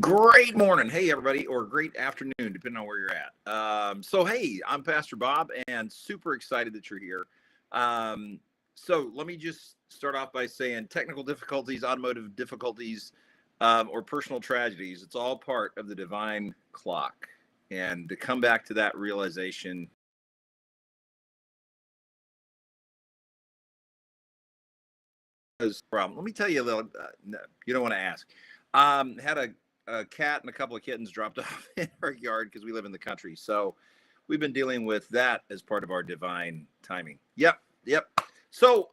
Great morning. Hey, everybody, or great afternoon, depending on where you're at. Hey, I'm Pastor Bob and super excited that you're here. So, let me just start off by saying technical difficulties, automotive difficulties, or personal tragedies, it's all part of the divine clock. And to come back to that realization is a problem. Let me tell you a little, no, you don't want to ask. Had a cat and a couple of kittens dropped off in our yard because we live in the country. So we've been dealing with that as part of our divine timing. Yep. So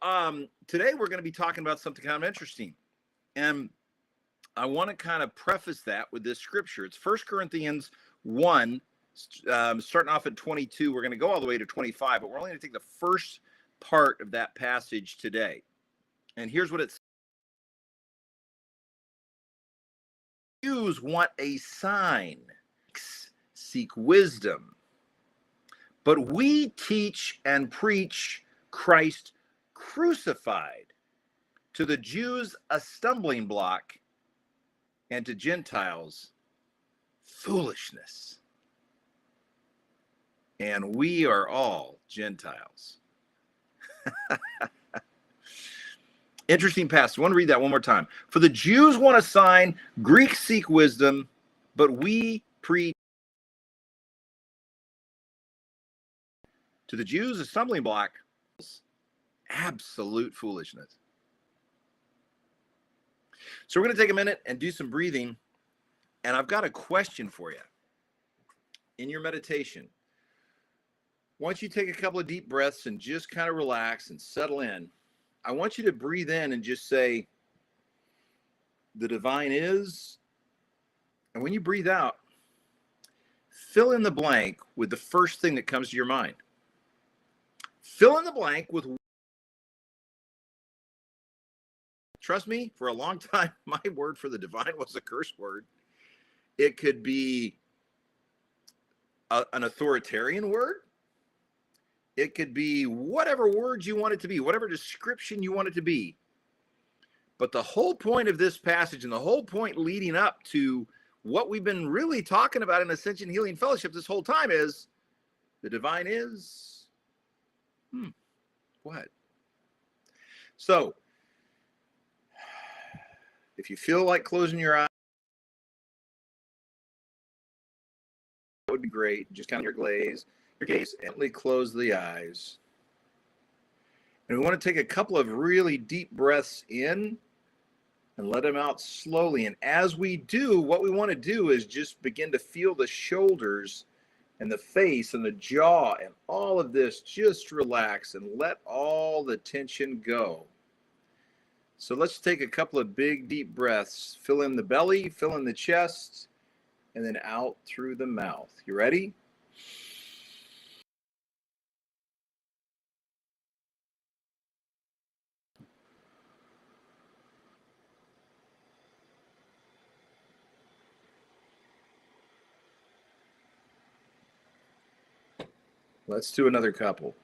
today we're going to be talking about something kind of interesting. And I want to kind of preface that with this scripture. It's 1 Corinthians 1, starting off at 22. We're going to go all the way to 25, but we're only going to take the first part of that passage today. And here's what it says. Jews want a sign, seek wisdom, but we teach and preach Christ crucified, to the Jews a stumbling block, and to Gentiles foolishness. And we are all Gentiles. Interesting passage. I want to read that one more time. For the Jews want a sign, Greeks seek wisdom, but we preach to the Jews a stumbling block, absolute foolishness. So we're going to take a minute and do some breathing, and I've got a question for you. In your meditation, once you take a couple of deep breaths and just kind of relax and settle in, I want you to breathe in and just say, the divine is, and when you breathe out, fill in the blank with the first thing that comes to your mind. Fill in the blank with, trust me, for a long time, my word for the divine was a curse word. It could be an authoritarian word. It could be whatever word you want it to be, whatever description you want it to be. But the whole point of this passage and the whole point leading up to what we've been really talking about in Ascension Healing Fellowship this whole time is the divine is, what? So, if you feel like closing your eyes, that would be great. Just kind of your gaze, gently close the eyes. And we want to take a couple of really deep breaths in and let them out slowly. And as we do, what we want to do is just begin to feel the shoulders and the face and the jaw and all of this just relax and let all the tension go. So let's take a couple of big, deep breaths. Fill in the belly, fill in the chest, and then out through the mouth. You ready? Let's do another couple.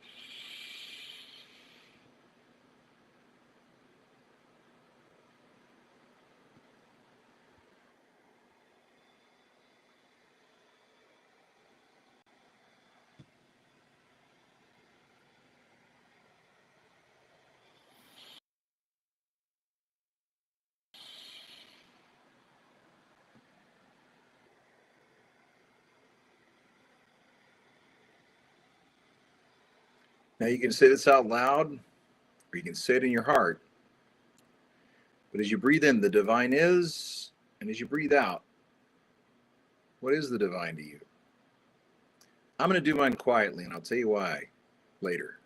Now you can say this out loud, or you can say it in your heart. But as you breathe in, the divine is, and as you breathe out, what is the divine to you? I'm going to do mine quietly, and I'll tell you why later.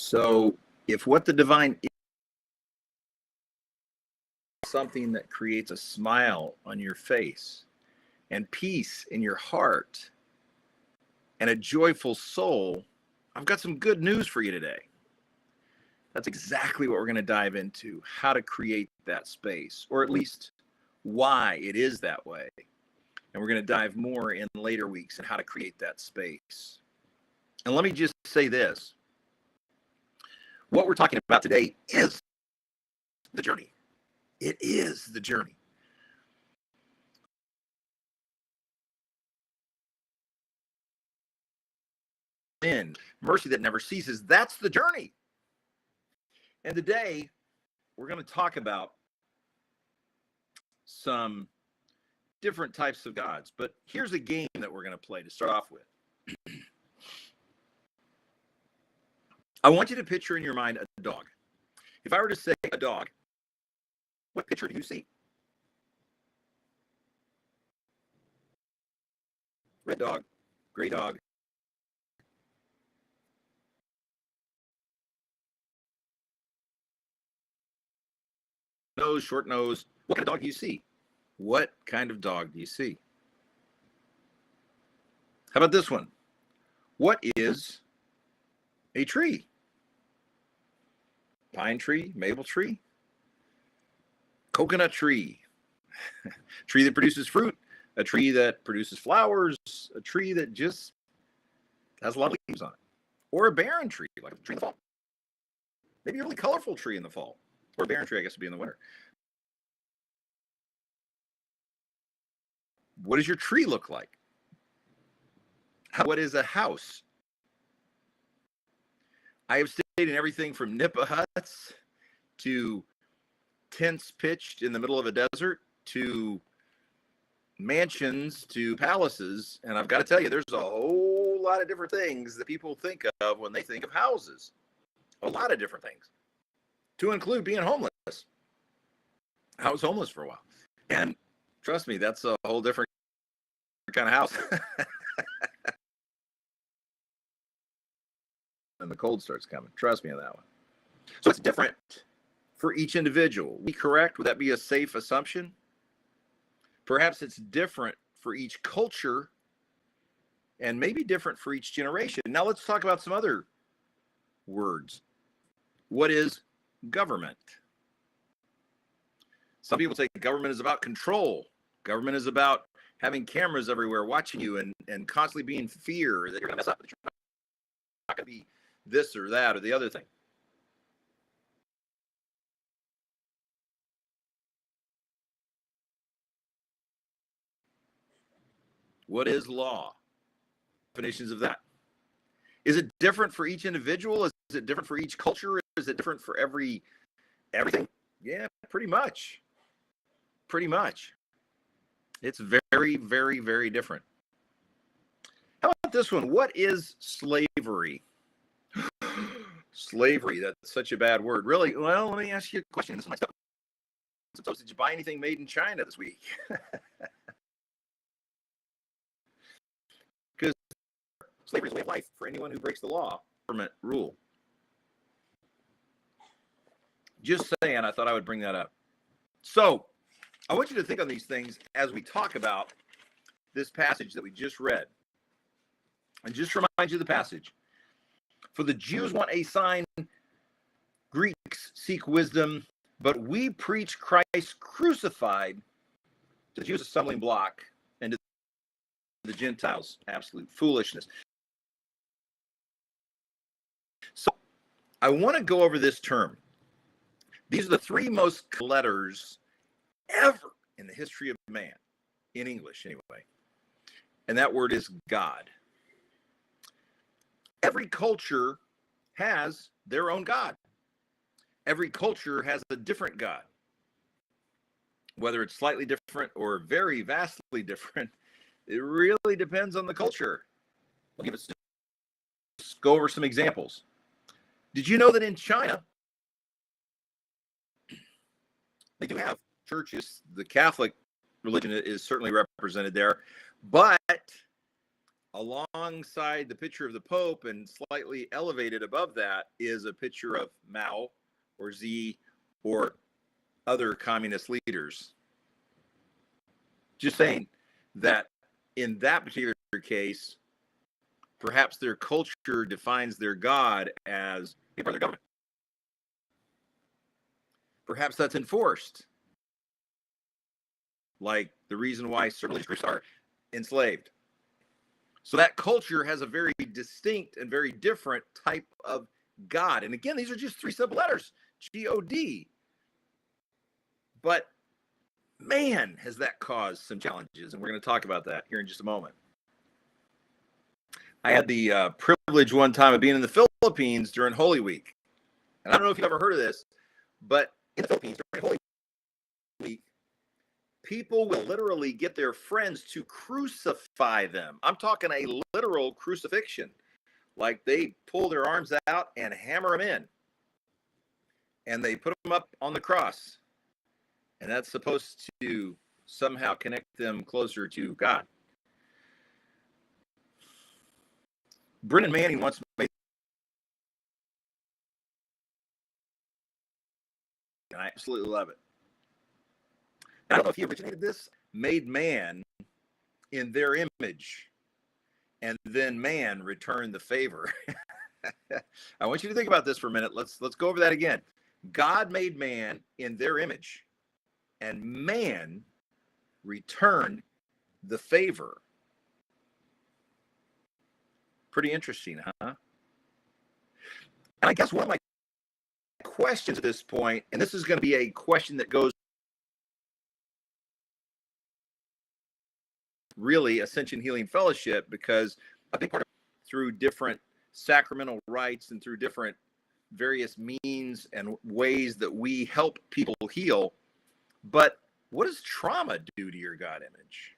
So if what the divine is something that creates a smile on your face and peace in your heart and a joyful soul, I've got some good news for you today. That's exactly what we're going to dive into, how to create that space, or at least why it is that way. And we're going to dive more in later weeks on how to create that space. And let me just say this. What we're talking about today is the journey. It is the journey. In mercy that never ceases, that's the journey. And today, we're going to talk about some different types of gods. But here's a game that we're going to play to start off with. I want you to picture in your mind a dog. If I were to say a dog, what picture do you see? Red dog, gray dog. Nose, short nose. What kind of dog do you see? What kind of dog do you see? How about this one? What is a tree? Pine tree, maple tree, coconut tree, tree that produces fruit, a tree that produces flowers, a tree that just has a lot of leaves on it, or a barren tree, like a tree in the fall. Maybe a really colorful tree in the fall, or a barren tree, I guess, would be in the winter. What does your tree look like? What is a house? I have stayed in everything from nipa huts to tents pitched in the middle of a desert to mansions to palaces. And I've got to tell you, there's a whole lot of different things that people think of when they think of houses. A lot of different things, to include being homeless. I was homeless for a while. And trust me, that's a whole different kind of house. And the cold starts coming. Trust me on that one. So it's different for each individual. We correct? Would that be a safe assumption? Perhaps it's different for each culture and maybe different for each generation. Now let's talk about some other words. What is government? Some people say government is about control. Government is about having cameras everywhere watching you and constantly being in fear that you're going to mess up, that you're not going to be this or that or the other thing. What is law? Definitions of that. Is it different for each individual? Is it different for each culture? Is it different for everything? Yeah, pretty much. Pretty much. It's very, very, very different. How about this one? What is slavery? Slavery, that's such a bad word. Really? Well, let me ask you a question. This is my stuff. So, did you buy anything made in China this week? Because slavery is a way of life for anyone who breaks the law. Government rule. Just saying, I thought I would bring that up. So, I want you to think on these things as we talk about this passage that we just read. And just remind you of the passage. For the Jews want a sign, Greeks seek wisdom, but we preach Christ crucified, to the Jews a stumbling block, and to the Gentiles absolute foolishness. So I want to go over this term. These are the three most letters ever in the history of man, in English anyway. And that word is God. Every culture has their own God. Every culture has a different God. Whether it's slightly different or very vastly different, it really depends on the culture. Let's go over some examples. Did you know that in China, they do have churches? The Catholic religion is certainly represented there, but alongside the picture of the Pope and slightly elevated above that is a picture of Mao or Xi or other communist leaders. Just saying that in that particular case, perhaps their culture defines their God as a part of their government. Perhaps that's enforced, like the reason why certain groups are enslaved. So that culture has a very distinct and very different type of God. And again, these are just three simple letters, G-O-D. But man, has that caused some challenges. And we're going to talk about that here in just a moment. I had the privilege one time of being in the Philippines during Holy Week. And I don't know if you've ever heard of this, but in the Philippines during Holy Week, people will literally get their friends to crucify them. I'm talking a literal crucifixion. Like they pull their arms out and hammer them in. And they put them up on the cross. And that's supposed to somehow connect them closer to God. Brennan Manning once made, and I absolutely love it. I don't know if he originated this, made man in their image, and then man returned the favor. I want you to think about this for a minute. Let's go over that again. God made man in their image, and man returned the favor. Pretty interesting, huh? And I guess one of my questions at this point, and this is going to be a question that goes really Ascension Healing Fellowship, because a big part of through different sacramental rites and through different various means and ways that we help people heal. But what does trauma do to your God image?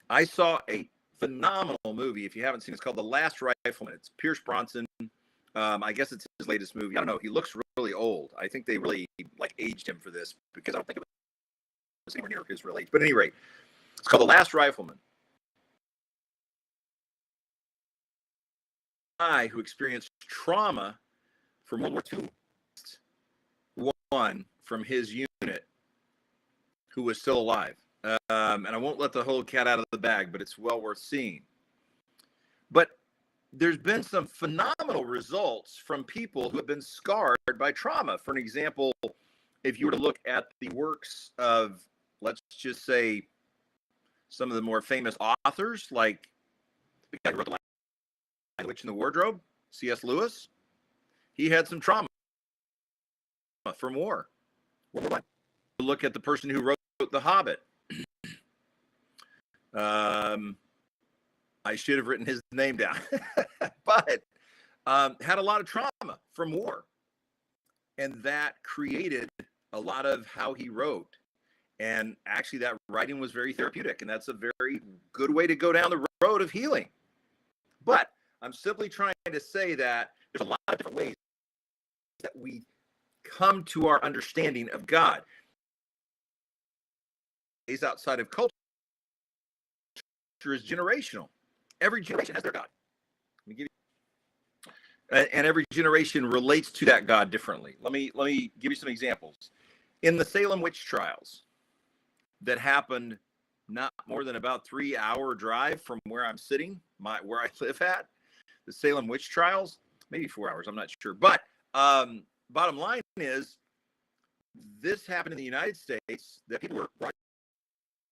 I saw a phenomenal movie. If you haven't seen it, it's called The Last Rifleman. It's Pierce Bronson. I guess it's his latest movie. I don't know. He looks really old. I think they really aged him for this, because I don't think it was anywhere near his real age. But at any rate, it's called The Last Rifleman. Guy who experienced trauma from World War II, one from his unit who was still alive. And I won't let the whole cat out of the bag, but it's well worth seeing. But there's been some phenomenal results from people who have been scarred by trauma. For an example, if you were to look at the works of, let's just say, some of the more famous authors, like the guy who wrote The Lion, Witch, and the Wardrobe, C.S. Lewis, he had some trauma from war. Look at the person who wrote The Hobbit. I should have written his name down, but had a lot of trauma from war. And that created a lot of how he wrote. And actually that writing was very therapeutic. And that's a very good way to go down the road of healing. But I'm simply trying to say that there's a lot of different ways that we come to our understanding of God. Is outside of culture is generational. Every generation has their God. Let me give you, and every generation relates to that God differently. Let me give you some examples. In the Salem witch trials that happened not more than about 3-hour drive from where I'm sitting, where I live at, the Salem witch trials, maybe 4 hours, I'm not sure. But bottom line is, this happened in the United States, that people were brought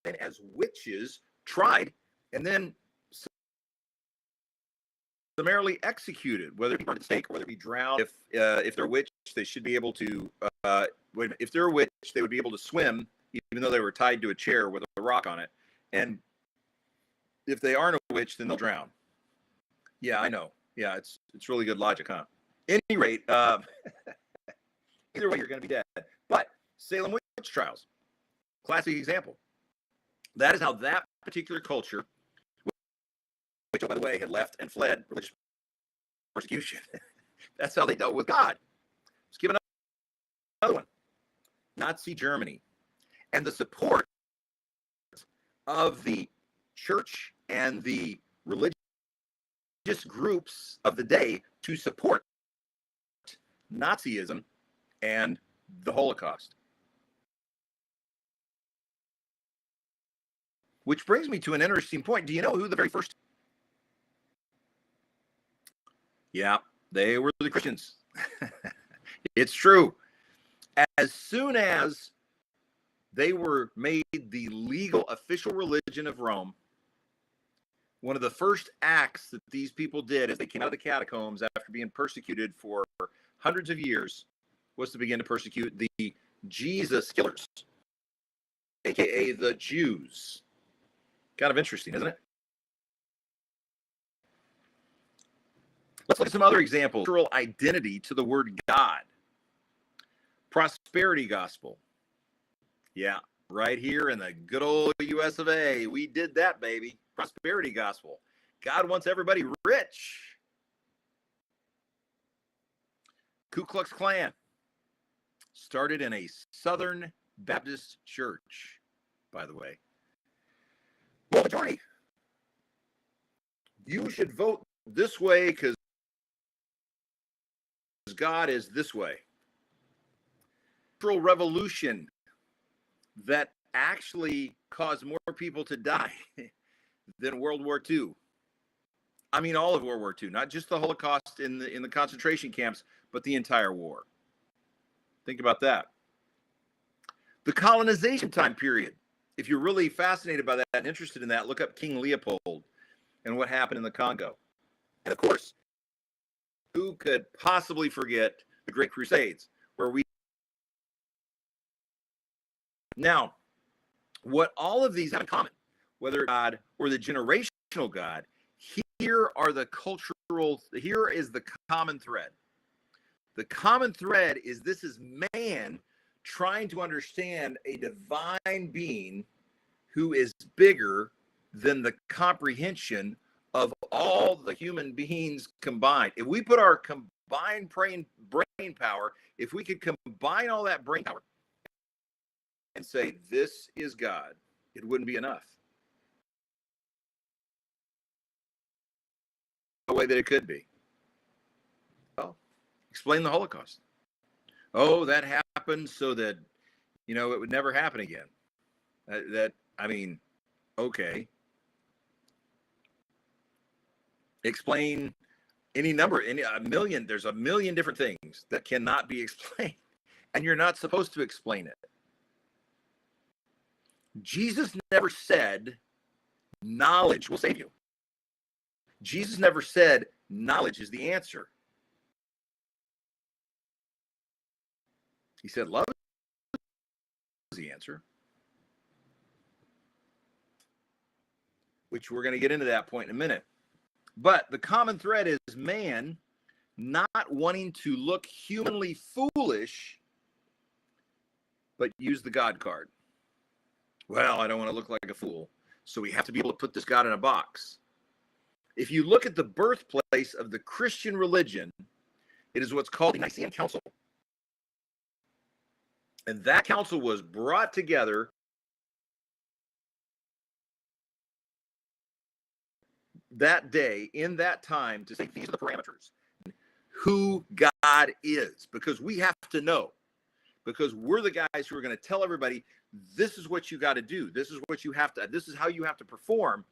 in as witches, tried, and then summarily executed, whether it be burned at the stake or whether it be drowned. If they're a witch, they should be able to, if they're a witch, they would be able to swim, even though they were tied to a chair with a rock on it. And if they aren't a witch, then they'll drown. Yeah, I know. Yeah, it's really good logic, huh? At any rate, either way, you're going to be dead. But Salem witch trials, classic example. That is how that particular culture, which, oh, by the way, had left and fled religious persecution. That's how they dealt with God. Let's give another one. Nazi Germany. And the support of the church and the religious groups of the day to support Nazism and the Holocaust. Which brings me to an interesting point. Do you know who the very first? Yeah, they were the Christians. It's true. As soon as they were made the legal official religion of Rome, one of the first acts that these people did as they came out of the catacombs after being persecuted for hundreds of years was to begin to persecute the Jesus killers, aka the Jews. Kind of interesting, isn't it? Let's look at some other examples. Cultural identity to the word God. Prosperity gospel. Yeah, right here in the good old US of A. We did that, baby. Prosperity gospel. God wants everybody rich. Ku Klux Klan started in a Southern Baptist church, by the way. Well, majority. You should vote this way because God is this way. Cultural revolution that actually caused more people to die than World War II. I mean, all of World War II, not just the Holocaust in the concentration camps, but the entire war. Think about that. The colonization time period. If you're really fascinated by that and interested in that, look up King Leopold and what happened in the Congo. And of course, who could possibly forget the Great Crusades, where we... Now, what all of these have in common, whether God or the generational God, here is the common thread. The common thread is this is man trying to understand a divine being who is bigger than the comprehension of all the human beings combined. If we put our combined brain power, if we could combine all that brain power and say, this is God, it wouldn't be enough. The way that it could be. Well, explain the Holocaust. Oh, that happened so that, it would never happen again. Okay. Explain a million. There's a million different things that cannot be explained, and you're not supposed to explain it. Jesus never said knowledge will save you. Jesus never said knowledge is the answer. He said love is the answer. Which we're going to get into that point in a minute. But the common thread is man not wanting to look humanly foolish, but use the God card. Well, I don't want to look like a fool, so we have to be able to put this God in a box. If you look at the birthplace of the Christian religion, it is what's called the Nicene Council. And that council was brought together that day, in that time, to say these are the parameters. Who God is, because we have to know. Because we're the guys who are going to tell everybody, this is what you got to do. This is what you have to, this is how you have to perform.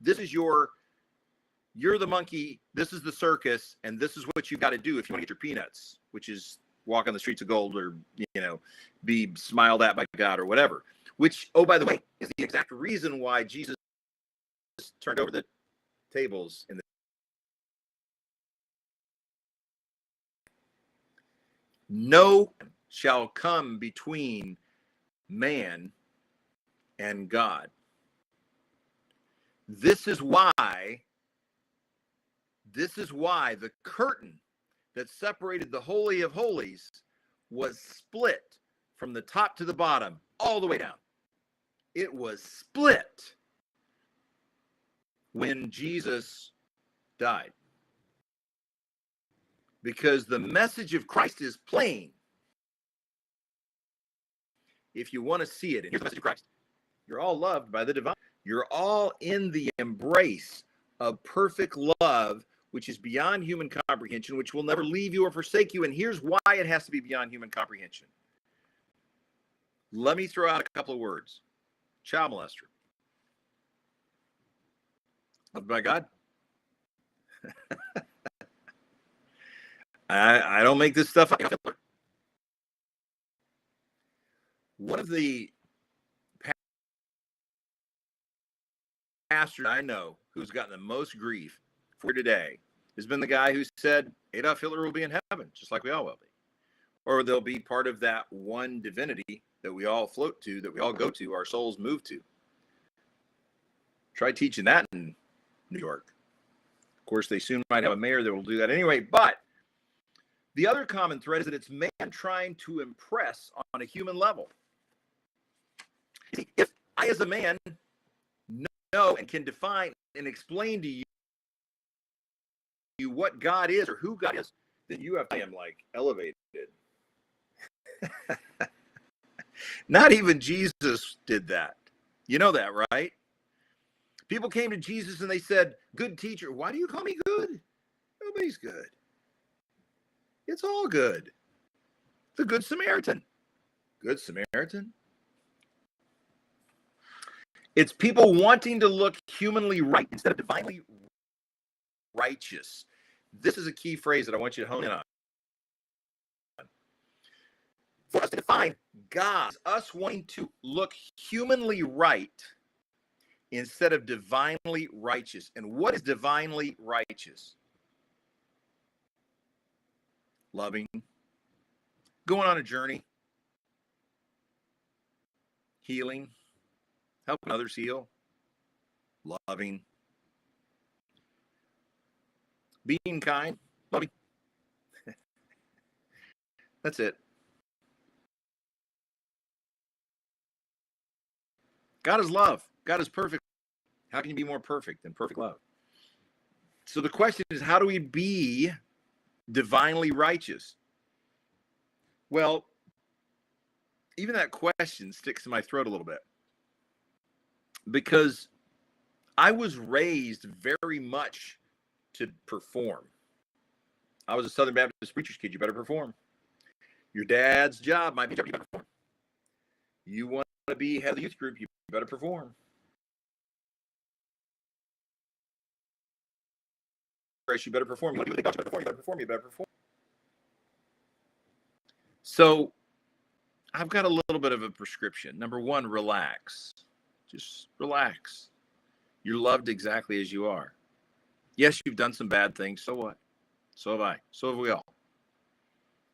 This is you're the monkey, this is the circus, and this is what you got to do if you want to get your peanuts, which is walk on the streets of gold or, be smiled at by God or whatever. Which, oh, by the way, is the exact reason why Jesus turned over the tables in the... No shall come between man and God. This is why the curtain that separated the Holy of Holies was split from the top to the bottom, all the way down. It was split when Jesus died. Because the message of Christ is plain. If you want to see it, and here's the message of Christ. You're all loved by the divine. You're all in the embrace of perfect love, which is beyond human comprehension, which will never leave you or forsake you. And here's why it has to be beyond human comprehension. Let me throw out a couple of words. Child molester. Loved by God. I don't make this stuff up. One of the pastors I know who's gotten the most grief for today has been the guy who said Adolf Hitler will be in heaven, just like we all will be. Or they'll be part of that one divinity that we all float to, that we all go to, our souls move to. Try teaching that in New York. Of course, they soon might have a mayor that will do that anyway. But the other common thread is that it's man trying to impress on a human level. If I, as a man, know and can define and explain to you what God is or who God is, then you have to am like elevated. Not even Jesus did that. You know that, right? People came to Jesus and they said, "Good teacher." Why do you call me good? Nobody's good. It's all good. The Good Samaritan. Good Samaritan. It's people wanting to look humanly right instead of divinely righteous. This is a key phrase that I want you to hone in on. For us to define God, us wanting to look humanly right instead of divinely righteous. And what is divinely righteous? Loving, going on a journey, healing, helping others heal, loving, being kind, loving. That's it. God is love. God is perfect. How can you be more perfect than perfect love? So the question is, how do we be divinely righteous? Well, even that question sticks to my throat a little bit, because I was raised very much to perform. I was a Southern Baptist preacher's kid. You better perform. Your dad's job might be you better perform. You want to be head of the youth group, you better perform. You better perform. You want to do what they got, you better perform. You better perform. So I've got a little bit of a prescription. Number one, relax. Just relax. You're loved exactly as you are. Yes, you've done some bad things. So what? So have I. So have we all.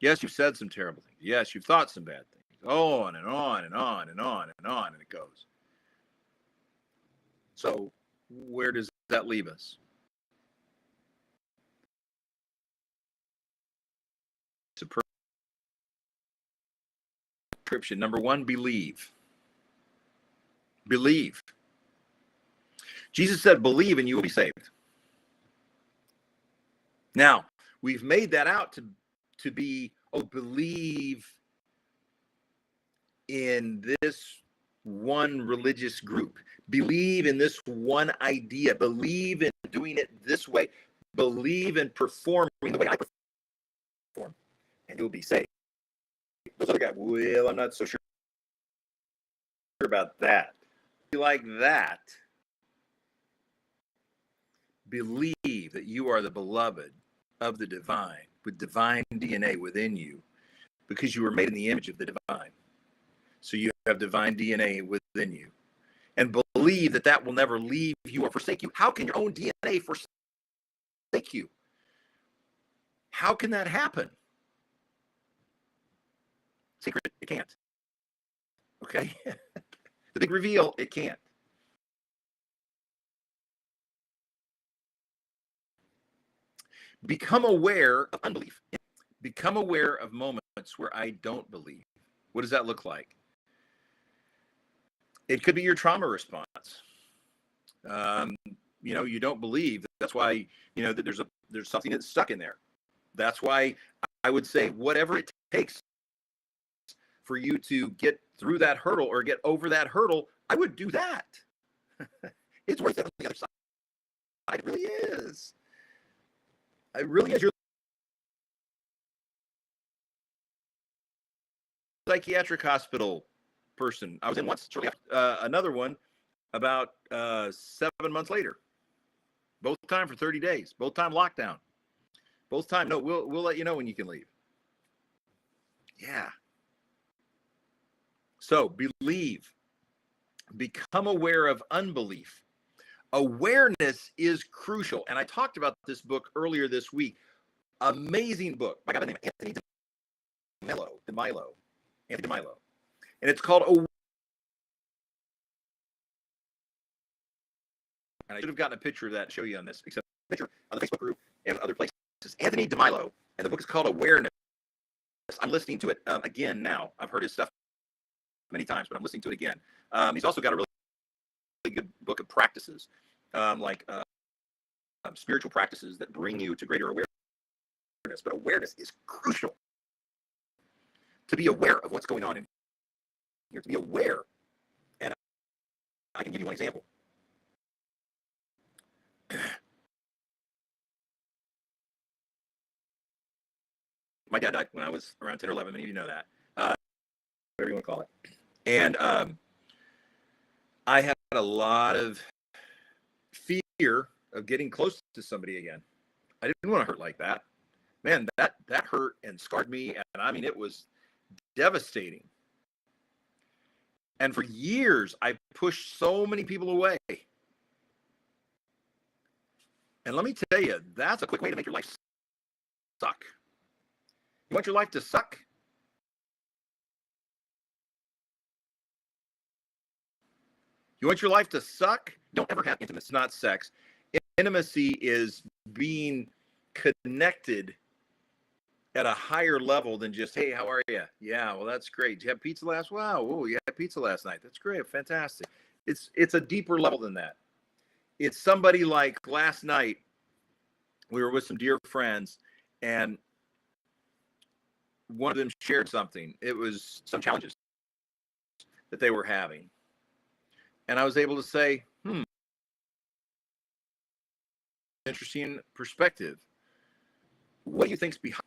Yes, you've said some terrible things. Yes, you've thought some bad things. On and on and on and on and on, and it goes. So where does that leave us? Prescription. Number one, believe. Believe. Jesus said, believe and you will be saved. Now, we've made that out to be, believe in this one religious group. Believe in this one idea. Believe in doing it this way. Believe in performing the way I perform, and you'll be saved. Those other guys, well, I'm not so sure about that. Like that. Believe that you are the beloved of the divine, with divine DNA within you, because you were made in the image of the divine. So you have divine DNA within you. And believe that that will never leave you or forsake you. How can your own DNA forsake you? How can that happen? Secret, it can't. Okay? The big reveal, it can't. Become aware of unbelief. Become aware of moments where I don't believe. What does that look like? It could be your trauma response. You don't believe. That's why, that there's something that's stuck in there. That's why I would say whatever it takes for you to get through that hurdle or get over that hurdle, I would do that. It's worth it on the other side. It really is. It really is. You're a psychiatric hospital person. I was in once, shortly after, another one about 7 months later. Both time for 30 days. Both time lockdown. Both time. No, we'll let you know when you can leave. Yeah. So believe. Become aware of unbelief. Awareness is crucial. And I talked about this book earlier this week. Amazing book by a guy by the name of Anthony DeMilo. And it's called And I should have gotten a picture of that to show you on this, except a picture on the Facebook group and other places. Anthony DeMilo, and the book is called Awareness. I'm listening to it again now. I've heard his stuff many times, but I'm listening to it again. He's also got a really good book of practices, like spiritual practices that bring you to greater awareness. But awareness is crucial. To be aware of what's going on in here, to be aware. And I can give you one example. My dad died when I was around 10 or 11. Many of you know that. Whatever you want to call it. And I had a lot of fear of getting close to somebody again. I didn't want to hurt like that. Man, that hurt and scarred me. And I mean, it was devastating. And for years, I pushed so many people away. And let me tell you, that's a quick way to make your life suck. You want your life to suck? You want your life to suck? Don't ever have intimacy. It's not sex. Intimacy is being connected at a higher level than just, hey, how are you? Yeah, well, that's great. Did you have pizza last? Wow, oh, you had pizza last night. That's great, fantastic. It's a deeper level than that. It's somebody like last night, we were with some dear friends, and one of them shared something. It was some challenges that they were having. And I was able to say, interesting perspective. What do you think's behind?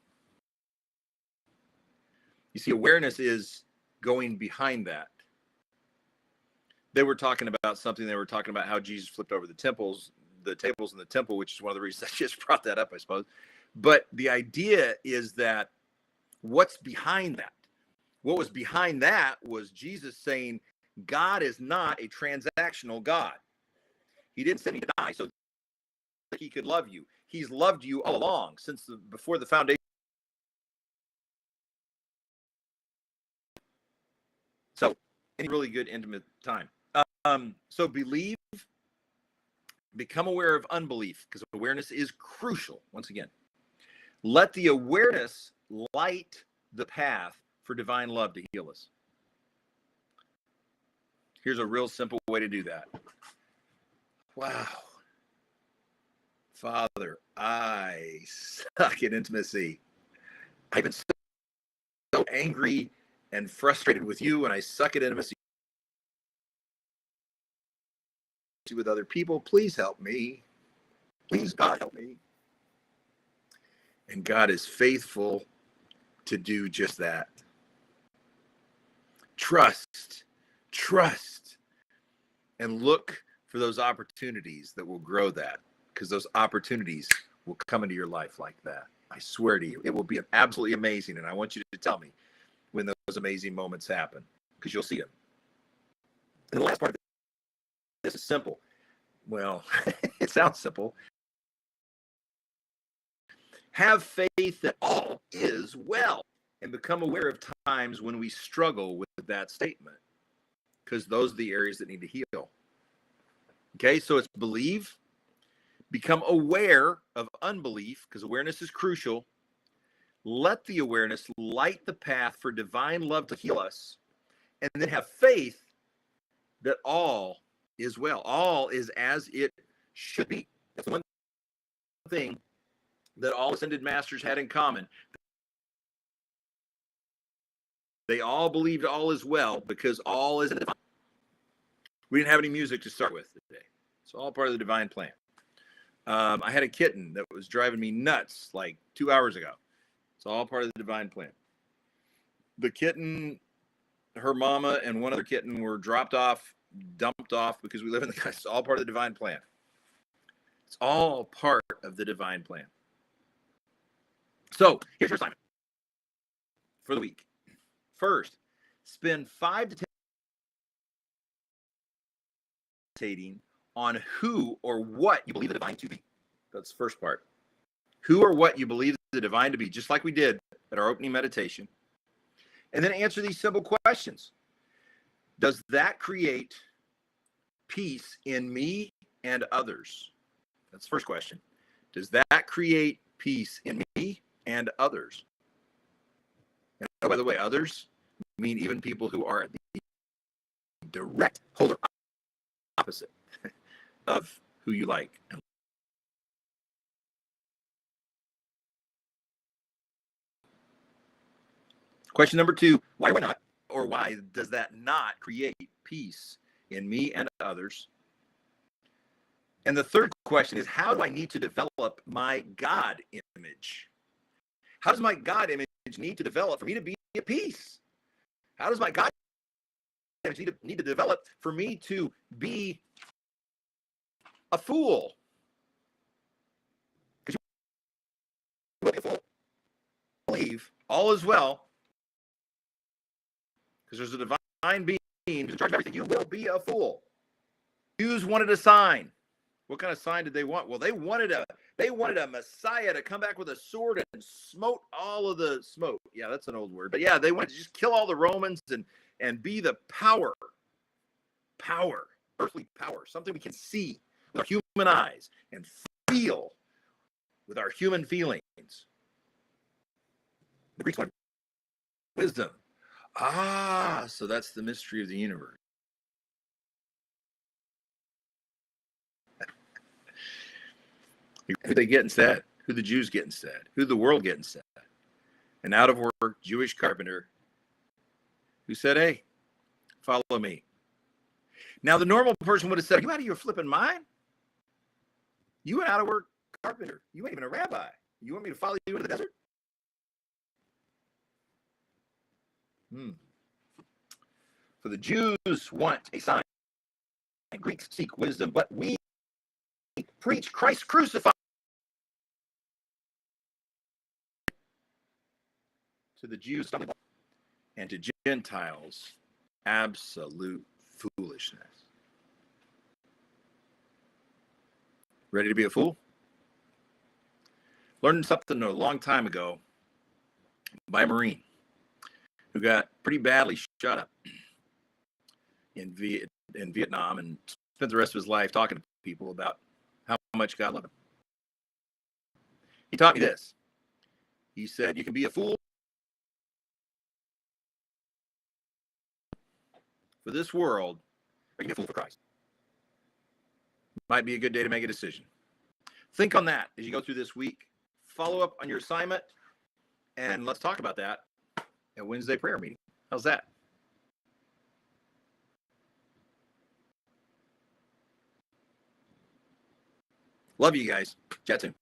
You see, awareness is going behind that. They were talking about something. They were talking about how Jesus flipped over the tables in the temple, which is one of the reasons I just brought that up, I suppose. But the idea is that what's behind that? What was behind that was Jesus saying, God is not a transactional God. He didn't send me to die so that he could love you. He's loved you all along, before the foundation. So, any really good intimate time. So believe, become aware of unbelief, because awareness is crucial. Once again, let the awareness light the path for divine love to heal us. Here's a real simple way to do that. Wow. Father, I suck at intimacy. I've been so angry and frustrated with you, and I suck at intimacy with other people. Please help me. Please, God, help me. And God is faithful to do just that. Trust, and look for those opportunities that will grow that, because those opportunities will come into your life like that. I swear to you, it will be absolutely amazing. And I want you to tell me when those amazing moments happen, because you'll see them. And the last part of this is simple. Well, it sounds simple. Have faith that all is well, and become aware of times when we struggle with that statement, because those are the areas that need to heal. Okay, so it's believe, become aware of unbelief, because awareness is crucial. Let the awareness light the path for divine love to heal us, and then have faith that all is well. All is as it should be. That's the one thing that all ascended masters had in common. They all believed all is well, because all is in the divine. We didn't have any music to start with today. It's all part of the divine plan. I had a kitten that was driving me nuts like 2 hours ago. It's all part of the divine plan. The kitten, her mama, and one other kitten were dumped off because we live in the house. It's all part of the divine plan. It's all part of the divine plan. So here's your assignment for the week. First, spend 5 to 10 meditating on who or what you believe the divine to be. That's the first part. Who or what you believe the divine to be, just like we did at our opening meditation. And then answer these simple questions. Does that create peace in me and others? That's the first question. Does that create peace in me and others? And oh, by the way, others mean even people who are the direct polar opposite of who you like. Question number 2, why or why not? Or why does that not create peace in me and others? And the third question is, how do I need to develop my God image? How does my God image need to develop for me to be at peace? How does my God image need to develop for me to be a fool? Because you will be a fool. Believe all is well. Because there's a divine being who's in charge of everything. You will be a fool. Jews wanted a sign. What kind of sign did they want? Well, they wanted a Messiah to come back with a sword and smote all of the smote. Yeah, that's an old word. But yeah, they wanted to just kill all the Romans and be the power, earthly power, something we can see with our human eyes and feel with our human feelings. The Greeks wanted wisdom. So that's the mystery of the universe. Who they get instead? Who the Jews get instead? Who the world get instead? An out of work Jewish carpenter who said, hey, follow me. Now, the normal person would have said, are you out of your flipping mind? You an out of work carpenter. You ain't even a rabbi. You want me to follow you into the desert? For the Jews want a sign. And Greeks seek wisdom, but we preach Christ crucified. To the Jews, and to Gentiles, absolute foolishness. Ready to be a fool? Learned something a long time ago by a Marine who got pretty badly shot up in Vietnam and spent the rest of his life talking to people about how much God loved him. He taught me this. He said, you can be a fool for this world, or you can be a fool for Christ. Might be a good day to make a decision. Think on that as you go through this week. Follow up on your assignment, and let's talk about that at Wednesday prayer meeting. How's that? Love you guys. Chat soon.